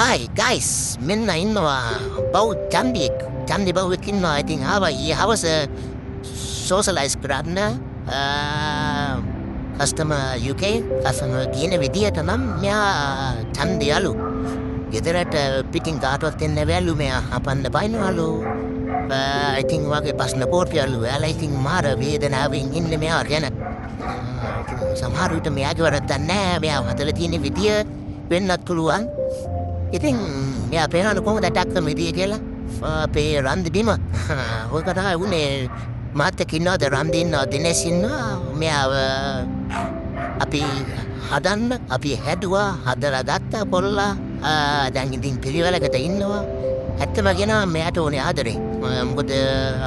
Hi guys, මෙන්න ඉන්නවා බෞ චන්දි බෞවෙක් ඉන්නවා. ඉතින් ආවා ඊයේ හවස සෝෂලයිස් කරන්න කස්ටමර් UK කස්ටමර් කියන විදියට නම් මෙයා චන්දි යාලු. ගෙදරට පිටින් කාටවත් එන්න බැලු මෙයා හපන්න බයිනවලු. ඉතින් වගේ ප්‍රශ්න පොට්ටියලු. එයාලා ඉතින් මාර වේදනාවෙන් ඉන්නේ මෙයා ගැන. සමහර විට මෙයාගේ වරද්දක් නැහැ. මෙයා හදලා තියෙන විදිය වෙන්නත් පුළුවන්. ඉතින් මෙයා පේනවලු කොහොමද ටක්ක මිදිය කියලා. අපේ රන්දි බිම ඔය කතා වුණේ මාත් එක්ක ඉන්නවද රන්දි ඉන්නවා දිනේෂ් ඉන්නවා. මෙයාව අපි හදන්න අපි හැදුවා හදලා ගත්තා පොල්ලා. දැන් ඉතින් පිළිවෙලකට ඉන්නවා. ඇත්තම කියනවා මෙයාට ඕනේ ආදරේ. මොකද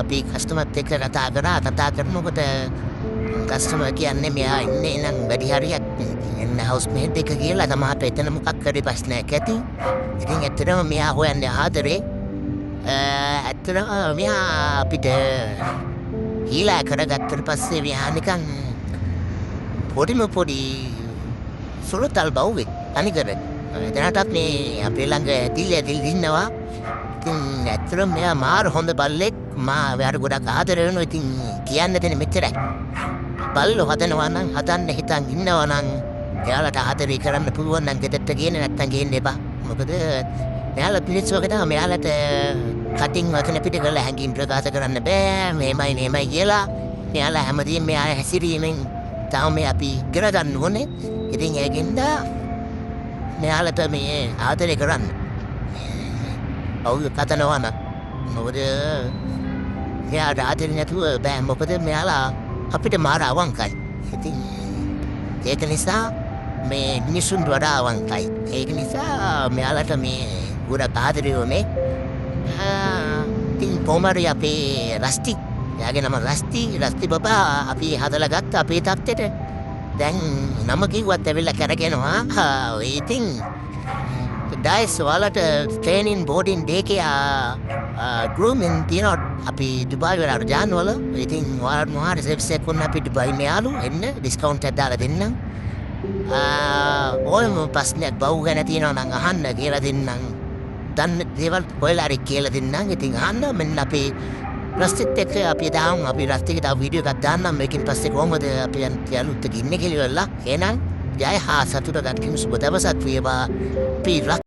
අපි කස්ටමර්ත් එක්ක කතා කරනකොට කස්ටමර් කියන්නේ මෙයා ඉන්නේ නම් වැඩි හරියක් හවුස්මේට් එක කියලා තමහට එතන මොකක් කරේ ප්‍රශ්නයක් ඇති. ඉතින් ඇත්තටම මෙයා හොයන්නේ ආදරේ. ඇත්තටම මෙයා අපිට හීලා කරගත්තට පස්සේ මෙයා නිකන් පොඩි සුරතල් බව්වේ අනිකර. දැනටත් මේ අපේ ළඟ ඇතිල්ල ඉන්නවා. ඉතින් ඇත්තටම මෙයා මාර හොඳ බල්ලෙක්. එයාට ගොඩක් ආදරේ වෙනවා. ඉතින් කියන්න දෙන්නේ මෙච්චරයි. බල්ලෝ හදනවා නම් හදන්න හිතන් ඉන්නවා නම් එයාලට ආදරේ කරන්න පුළුවන් නම් ගෙදරට ගේන්න නැත්තම් ගේන්න එපා. මොකද මෙයාලා පිළිස්සුව කරා මෙයාලට කටින් වචන පිට කරලා හැංගීම් ප්‍රකාශ කරන්න බෑ. මේමයි කියලා. මෙයාලා හැමදේම මෙයා හැසිරීමෙන් තාම අපි ඉගෙන ගන්න ඕනේ. ඉතින් ඒකින්ද මෙයාලට මේ ආදරේ කරන්න. ඔව් කතනවා නම් මොකද මෙයාට ආදරේ නැතුව බෑ. මොකද මෙයාලා අපිට මාර අවංකයි. ඉතින් ඒක නිසා මේ මිනිසුන් වඩා අවංකයි. ඒක නිසා මෙයාලට මේ ගොඩක් ආදරේ වුනේ. ඉතින් කොහමරි අපේ රස්ටි එයාගේ නම රස්ටි බබා අපි හදලා ගත්ත අපේ තත්ත්වෙට. දැන් නම කිව්වත් ඇවිල්ලා කරගෙනවා. ඉතින් ඩයිස් ඔයාලට ට්‍රේනින් බෝඩින් ඩේකේ ගෲමින් තියනවා අපි දුබායි වලට ජාන්වල. ඉතින් ඔයාලට මොහාර සර්විස් එකක් වුණා අපි දුබායි මෙයාලු එන්න ඩිස්කවුන්ට් එකක් දාලා දෙන්නම්. ඔයම ප්‍රශ්නයක් බව් ගැන තියෙනවා නම් අහන්න කියලා දෙන්නම්. දන්න දේවල් ඔයාලා හරි කියලා දෙන්නම්. ඉතින් අහන්න මෙන්න අපේ රස්තිත් එක්ක අපි දාමු. අපි රස්තිගේ තව වීඩියෝ එකක් දාන්නම්. මේකෙන් පස්සේ කොහොමද අපි යාළුවොත් එක්ක ඉන්නේ කියලා. එහෙනම් ජය හා සතුට ගන්න සුබ දවසක් වේවා. අපි